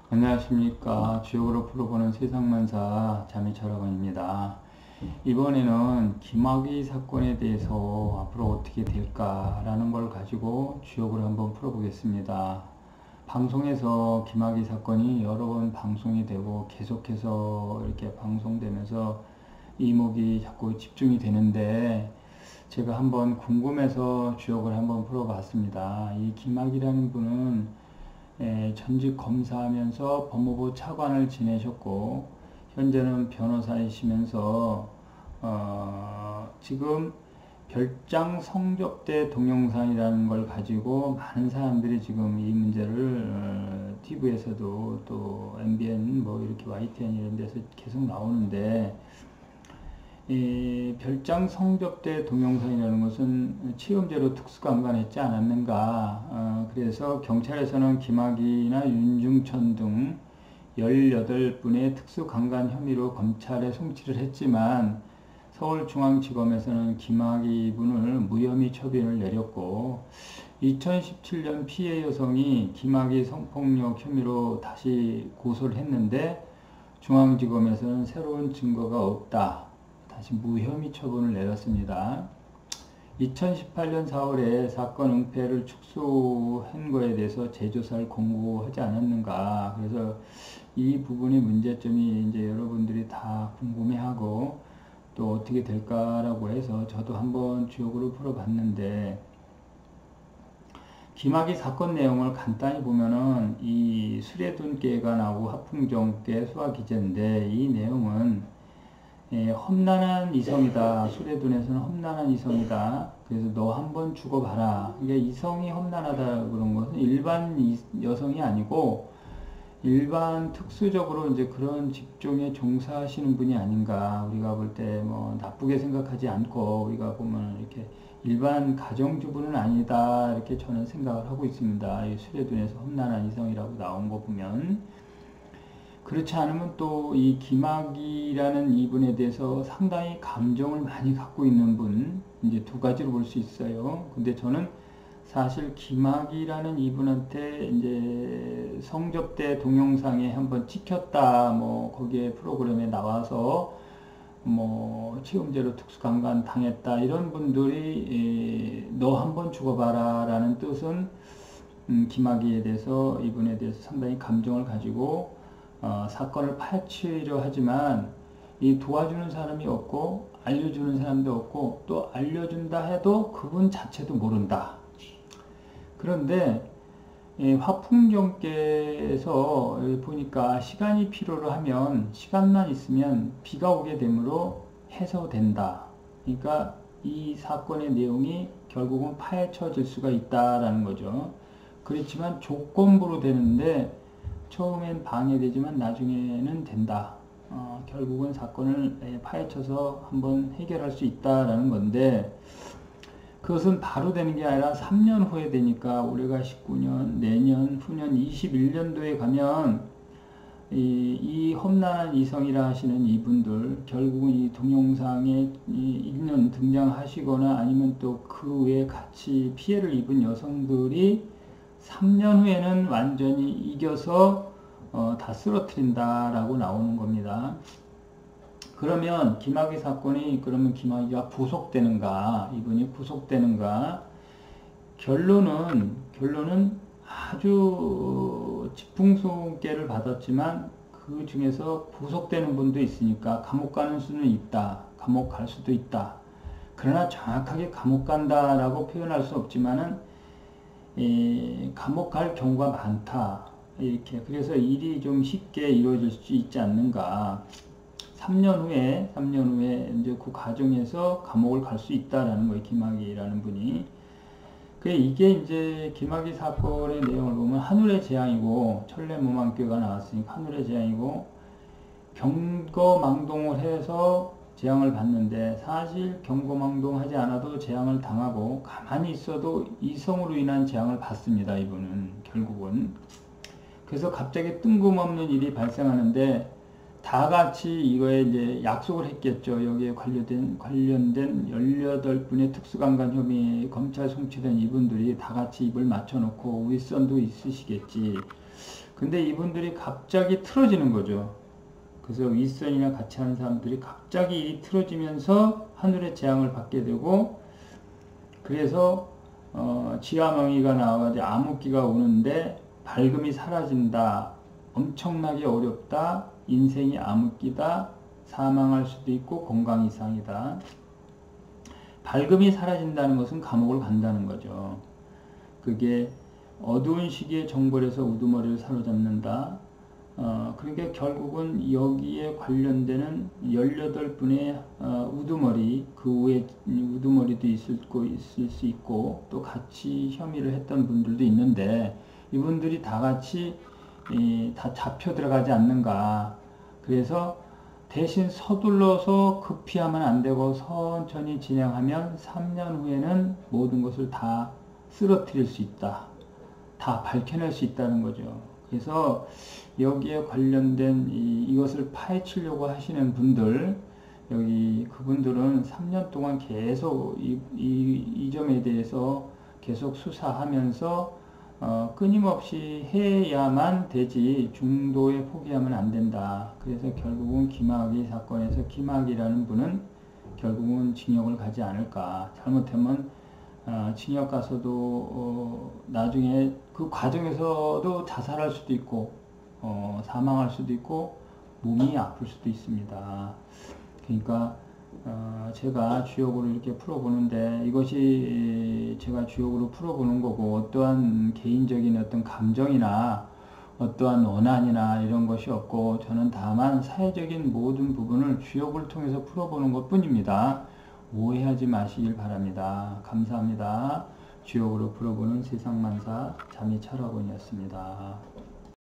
안녕하십니까. 주역으로 풀어보는 세상만사 자매철학원입니다. 이번에는 김학의 사건에 대해서 앞으로 어떻게 될까라는 걸 가지고 주역으로 한번 풀어보겠습니다. 방송에서 김학의 사건이 여러 번 방송이 되고 계속해서 이렇게 방송되면서 이목이 자꾸 집중이 되는데 제가 한번 궁금해서 주역을 한번 풀어봤습니다. 이 김학의라는 분은 전직 검사하면서 법무부 차관을 지내셨고 현재는 변호사이시면서 지금 별장 성접대 동영상이라는 걸 가지고 많은 사람들이 지금 이 문제를 TV에서도 또 MBN 뭐 이렇게 YTN 이런 데서 계속 나오는데 이 별장 성접대 동영상이라는 것은 치움죄로 특수감관했지 않았는가. 그래서 경찰에서는 김학의나 윤중천 등 18분의 특수강간 혐의로 검찰에 송치를 했지만 서울중앙지검에서는 김학의 분을 무혐의 처분을 내렸고 2017년 피해 여성이 김학의 성폭력 혐의로 다시 고소를 했는데 중앙지검에서는 새로운 증거가 없다. 다시 무혐의 처분을 내렸습니다. 2018년 4월에 사건 응패를 축소한 거에 대해서 재조사를 공고하지 않았는가. 그래서 이 부분의 문제점이 이제 여러분들이 다 궁금해하고 또 어떻게 될까라고 해서 저도 한번 주역으로 풀어봤는데 김학의 사건 내용을 간단히 보면은 이 수레둔께가 나오고 하풍정께 수화기제인데 이 내용은 험난한 이성이다. 수레둔에서는 험난한 이성이다. 그래서 너 한번 죽어봐라. 이게 이성이 험난하다 그런 것은 일반 여성이 아니고 일반 특수적으로 이제 그런 직종에 종사하시는 분이 아닌가. 우리가 볼 때 뭐 나쁘게 생각하지 않고 우리가 보면 이렇게 일반 가정주부는 아니다. 이렇게 저는 생각을 하고 있습니다. 이 수레둔에서 험난한 이성이라고 나온 거 보면. 그렇지 않으면 또 이 김학의라는 이분에 대해서 상당히 감정을 많이 갖고 있는 분, 이제 두 가지로 볼 수 있어요. 근데 저는 사실 김학의라는 이분한테 이제 성접대 동영상에 한번 찍혔다, 뭐 거기에 프로그램에 나와서 뭐 치움죄로 특수강간 당했다 이런 분들이 너 한번 죽어봐라 라는 뜻은 김학의에 대해서 이분에 대해서 상당히 감정을 가지고 사건을 파헤치려 하지만 이 도와주는 사람이 없고 알려주는 사람도 없고 또 알려준다 해도 그분 자체도 모른다. 그런데 화풍정께서 보니까 시간이 필요로 하면 시간만 있으면 비가 오게 되므로 해소된다. 그러니까 이 사건의 내용이 결국은 파헤쳐질 수가 있다라는 거죠. 그렇지만 조건부로 되는데 처음엔 방해되지만 나중에는 된다. 결국은 사건을 파헤쳐서 한번 해결할 수 있다라는 건데 그것은 바로 되는 게 아니라 3년 후에 되니까 올해가 19년, 내년, 후년 21년도에 가면 이 험난한 이성이라 하시는 이분들 결국은 이 동영상에 있는 등장하시거나 아니면 또 그 외에 같이 피해를 입은 여성들이 3년 후에는 완전히 이겨서 다 쓰러뜨린다라고 나오는 겁니다. 그러면 김학의 사건이 그러면 김학의가 구속되는가? 이분이 구속되는가? 결론은 아주 집풍수계를 받았지만 그 중에서 구속되는 분도 있으니까 감옥 가는 수는 있다. 감옥 갈 수도 있다. 그러나 정확하게 감옥 간다라고 표현할 수 없지만은 감옥 갈 경우가 많다. 이렇게. 그래서 일이 좀 쉽게 이루어질 수 있지 않는가. 3년 후에 이제 그 과정에서 감옥을 갈 수 있다라는 거예요. 김학의라는 분이. 이게 이제 김학의 사건의 내용을 보면 하늘의 재앙이고, 천례무망교가 나왔으니까 하늘의 재앙이고, 경거망동을 해서 재앙을 받는데 사실 경거망동하지 않아도 재앙을 당하고 가만히 있어도 이성으로 인한 재앙을 받습니다. 이분은 결국은. 그래서 갑자기 뜬금없는 일이 발생하는데 다 같이 이거에 이제 약속을 했겠죠. 여기에 관련된 18분의 특수강간 혐의에 검찰 송치된 이분들이 다 같이 입을 맞춰놓고 윗선도 있으시겠지. 근데 이분들이 갑자기 틀어지는 거죠. 그래서 윗선이나 같이 하는 사람들이 갑자기 일이 틀어지면서 하늘의 재앙을 받게 되고, 그래서 지화망이가 나와가지고 암흑기가 오는데 밝음이 사라진다. 엄청나게 어렵다. 인생이 암흑기다. 사망할 수도 있고 건강 이상이다. 밝음이 사라진다는 것은 감옥을 간다는 거죠. 그게 어두운 시기에 정벌해서 우두머리를 사로잡는다. 그러니까 결국은 여기에 관련되는 18분의 우두머리, 그 외에 우두머리도 있을 수 있고, 또 같이 혐의를 했던 분들도 있는데, 이분들이 다 같이 다 잡혀 들어가지 않는가. 그래서 대신 서둘러서 급히 하면 안 되고 천천히 진행하면 3년 후에는 모든 것을 다 쓰러뜨릴 수 있다. 다 밝혀낼 수 있다는 거죠. 그래서 여기에 관련된 이것을 파헤치려고 하시는 분들, 여기 그분들은 3년 동안 계속 이 점에 대해서 계속 수사하면서 끊임없이 해야만 되지 중도에 포기하면 안 된다. 그래서 결국은 김학의 사건에서 김학이라는 분은 결국은 징역을 가지 않을까. 잘못하면 징역 가서도 나중에 그 과정에서도 자살할 수도 있고 사망할 수도 있고 몸이 아플 수도 있습니다. 그러니까 제가 주역으로 이렇게 풀어보는데, 이것이 제가 주역으로 풀어보는 거고, 어떠한 개인적인 어떤 감정이나 어떠한 원한이나 이런 것이 없고, 저는 다만 사회적인 모든 부분을 주역을 통해서 풀어보는 것 뿐입니다. 오해하지 마시길 바랍니다. 감사합니다. 주역으로 풀어보는 세상만사 자미철학원이었습니다.